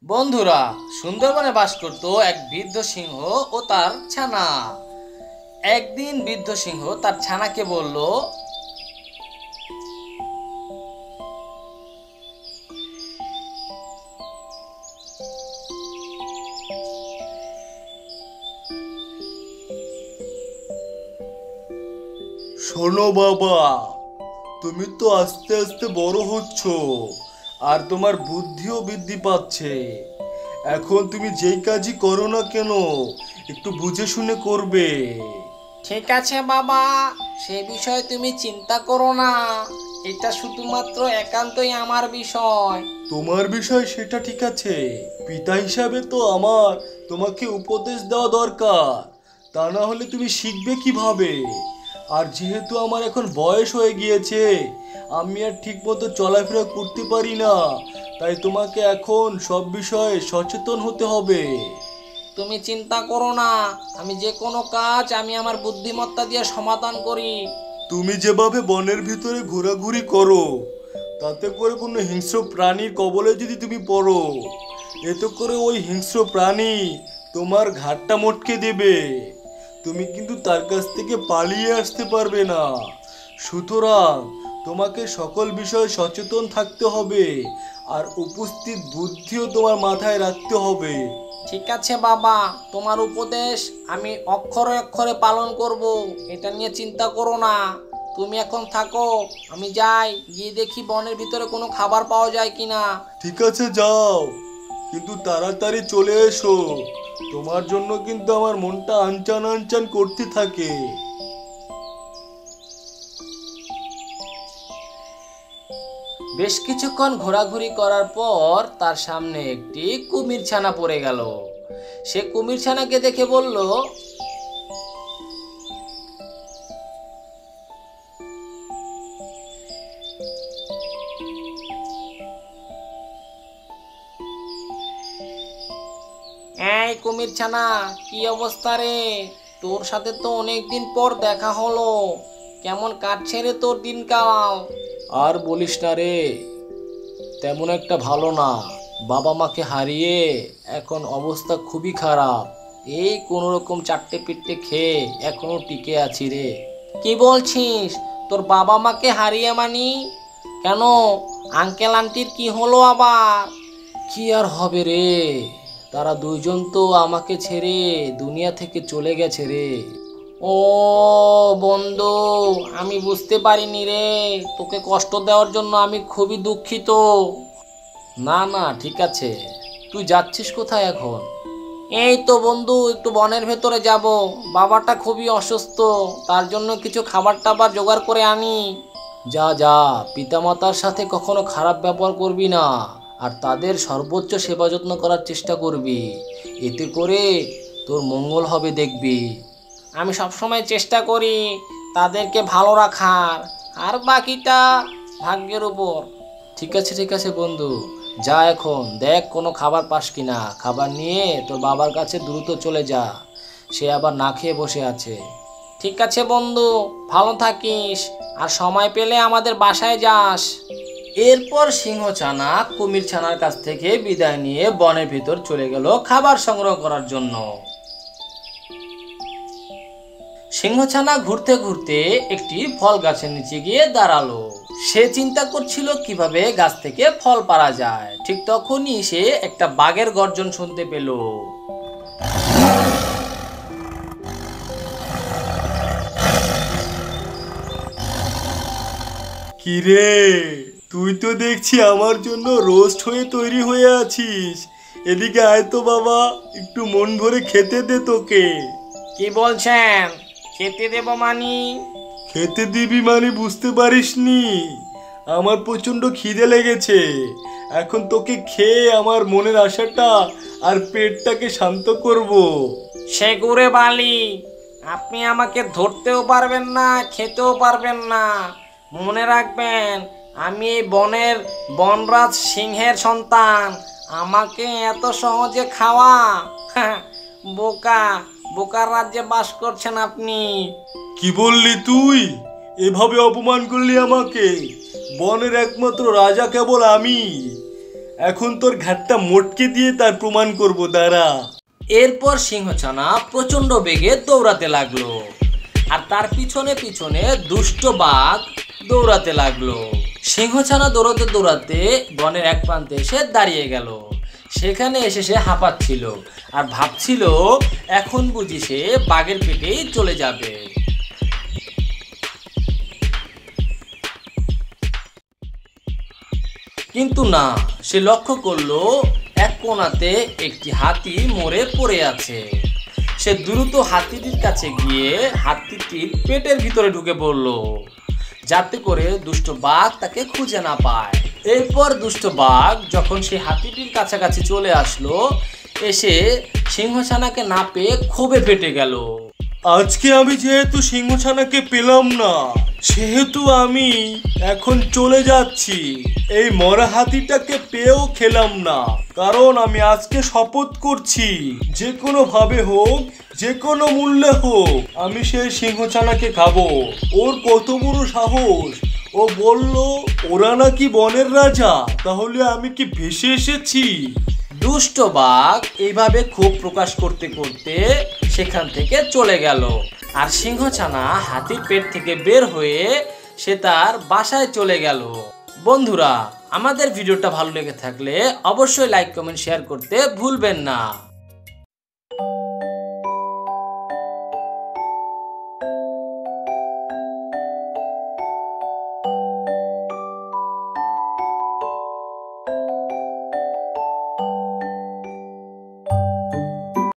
বন্ধুরা, সুন্দরবনে বাস করত এক বৃদ্ধ সিংহ ও তার ছানা। একদিন বৃদ্ধ সিংহ তার ছানাকে বলল, শোনো বাবা, তুমি তো আস্তে আস্তে বড় হচ্ছ, আর তোমার বুদ্ধিও বৃদ্ধি পাচ্ছে। এখন তুমি যেই কাজই করো না কেন, একটু বুঝে শুনে করবে। ঠিক আছে বাবা, সে বিষয়ে তুমি চিন্তা করো না। এটা শুধুমাত্র একান্তই আমার বিষয়। তোমার বিষয় সেটা ঠিক আছে, পিতা হিসাবে তো আমার তোমাকে উপদেশ দেওয়া দরকার। তা না হলে তুমি শিখবে কিভাবে? আর যেহেতু আমার এখন বয়স হয়ে গিয়েছে, আমি আর ঠিক মতো চলাফেরা করতে পারি না, তাই তোমাকে এখন সব বিষয়ে সচেতন হতে হবে। তুমি চিন্তা করো না, আমি যে কোনো কাজ আমি আমার বুদ্ধিমত্তা দিয়ে সমাধান করি। তুমি যেভাবে বনের ভিতরে ঘোরাঘুরি করো, তাতে করে কোনো হিংস্র প্রাণীর কবলে যদি তুমি পড়ো, এতে করে ওই হিংস্র প্রাণী তোমার ঘাড়টা মটকে দেবে। তুমি কিন্তু তার কাছ থেকে পালিয়ে আসতে পারবে না। সুতরাং তোমাকে সকল বিষয়ে সচেতন থাকতে হবে, আর উপস্থিত বুদ্ধিও তোমার মাথায় রাখতে হবে। ঠিক আছে বাবা, তোমার উপদেশ আমি অক্ষরে অক্ষরে পালন করব। এটা নিয়ে চিন্তা করো না। তুমি এখন থাকো, আমি যাই, গিয়ে দেখি বনের ভিতরে কোনো খাবার পাওয়া যায় কিনা। ঠিক আছে, যাও, কিন্তু তাড়াতাড়ি চলে এসো। তোমার জন্য কিন্তু আমার মনটা আনচান আনচান করতে থাকে। বেশ কিছুক্ষণ ঘোরাঘুরি করার পর তার সামনে একটি কুমির ছানা পড়ে গেল। সে কুমির ছানাকে দেখে বলল, এই কুমির ছানা, কি অবস্থা রে? তোর সাথে তো অনেকদিন পর দেখা হলো। কেমন কাটছে রে তোর দিনকাল? আর বলিস না রে, তেমন একটা ভালো না। বাবা মাকে হারিয়ে এখন অবস্থা খুবই খারাপ। এই কোনো রকম চারটে পিট্টে খেয়ে এখনো টিকে আছি রে। কি বলছিস? তোর বাবা মাকে হারিয়ে মানি? কেন, আঙ্কেল আন্টির কি হলো আবার? কি আর হবে রে, তারা দুইজন তো আমাকে ছেড়ে দুনিয়া থেকে চলে গেছে রে। ও বন্ধু, আমি বুঝতে পারিনি রে। তোকে কষ্ট দেওয়ার জন্য আমি খুবই দুঃখিত। না না, ঠিক আছে। তুই যাচ্ছিস কোথায় এখন? এই তো বন্ধু, একটু বনের ভেতরে যাব। বাবাটা খুবই অসুস্থ, তার জন্য কিছু খাবার টাবার জোগাড় করে আনি। যা যা, পিতামাতার সাথে কখনো খারাপ ব্যবহার করবি না, আর তাদের সর্বোচ্চ সেবা যত্ন করার চেষ্টা করবি। এতে করে তোর মঙ্গল হবে দেখবি। আমি সবসময় চেষ্টা করি তাদেরকে ভালো রাখার, আর বাকিটা ভাগ্যের উপর। ঠিক আছে বন্ধু, যা, এখন দেখ কোনো খাবার পাস কিনা। খাবার নিয়ে তোর বাবার কাছে দ্রুত চলে যা, সে আবার না খেয়ে বসে আছে। ঠিক আছে বন্ধু, ভালো থাকিস, আর সময় পেলে আমাদের বাসায় যাস। এরপর সিংহ ছানা কুমির ছানার কাছ থেকে বিদায় নিয়ে বনের ভিতর চলে গেল খাবার সংগ্রহ করার জন্য। সিংহছানা ঘুরতে ঘুরতে একটি ফল গাছের নিচে গিয়ে দাঁড়ালো। সে চিন্তা করছিল কিভাবে গাছ থেকে ফল পাড়া যায়। ঠিক তখনই সে একটা বাঘের গর্জন শুনতে পেল। কিরে, তুই তো দেখছি আমার জন্য রোস্ট হয়ে তৈরি হয়ে আছিস। এদিকে আয় তো বাবা, একটু মন ভরে খেতে দে তোকে। কি বলছেন? খেতে দেব মানি? খেতে দিবি মানে বুঝতে পারিসনি? আমার প্রচন্ড খিদে লেগেছে। এখন তোকে খেয়ে আমার মনের আশাটা আর পেটটাকে শান্ত করব। সে ঘুরে বালি, আপনি আমাকে ধরতেও পারবেন না, খেতেও পারবেন না। মনে রাখবেন, আমি এই বনের বনরাজ সিংহের সন্তান। আমাকে এত সহজে খাওয়া? বোকা, বোকার রাজ্যে বাস করছেন আপনি। কি বললি তুই? এভাবে অপমান করলি আমাকে? বনের একমাত্র রাজা কেবল আমি। এখন তোর ঘাটটা মোটকে দিয়ে তার প্রমাণ করব, দাঁড়া। এরপর সিংহছানা প্রচন্ড বেগে দৌড়াতে লাগলো, আর তার পিছনে পিছনে দুষ্ট বাঘ দৌড়াতে লাগলো। সিংহছানা দৌড়াতে দৌড়াতে বনের এক প্রান্তে এসে দাঁড়িয়ে গেল। সেখানে এসে সে হাঁপাচ্ছিল আর ভাবছিল এখন বুঝি সে বাঘের পেটেই চলে যাবে। কিন্তু না, সে লক্ষ্য করলো এক কোণাতে একটি হাতি মরে পড়ে আছে। সে দ্রুত হাতিটির কাছে গিয়ে হাতিটির পেটের ভিতরে ঢুকে পড়ল, যাতে করে দুষ্ট বাঘ তাকে খুঁজে না পায়। এরপর দুষ্ট বাঘ যখন সে হাতিটির কাছাকাছি চলে আসলো, এসে সিংহছানাকে না পেয়ে ক্ষোভে ফেটে গেল। আজকে আমি যেহেতু সিংহছানাকে পেলাম না, সেহেতু আমি এখন চলে যাচ্ছি। এই মরা হাতিটাকে পেয়েও খেলাম না, কারণ আমি আজকে শপথ করছি যে কোনো ভাবে হোক, যে কোনো মূল্যে হোক, আমি সেই সিংহছানাকে খাবো। ওর কত বড় সাহস! ও বলল ওরা নাকি বনের রাজা, তাহলে আমি কি ভেসে এসেছি? দুষ্ট বাঘ এইভাবে ক্ষোভ প্রকাশ করতে করতে সেখান থেকে চলে গেল। আর সিংহছানা হাতির পেট থেকে বের হয়ে সে তার বাসায় চলে গেল। বন্ধুরা, আমাদের ভিডিওটা ভালো লেগে থাকলে অবশ্যই লাইক, কমেন্ট, শেয়ার করতে ভুলবেন না।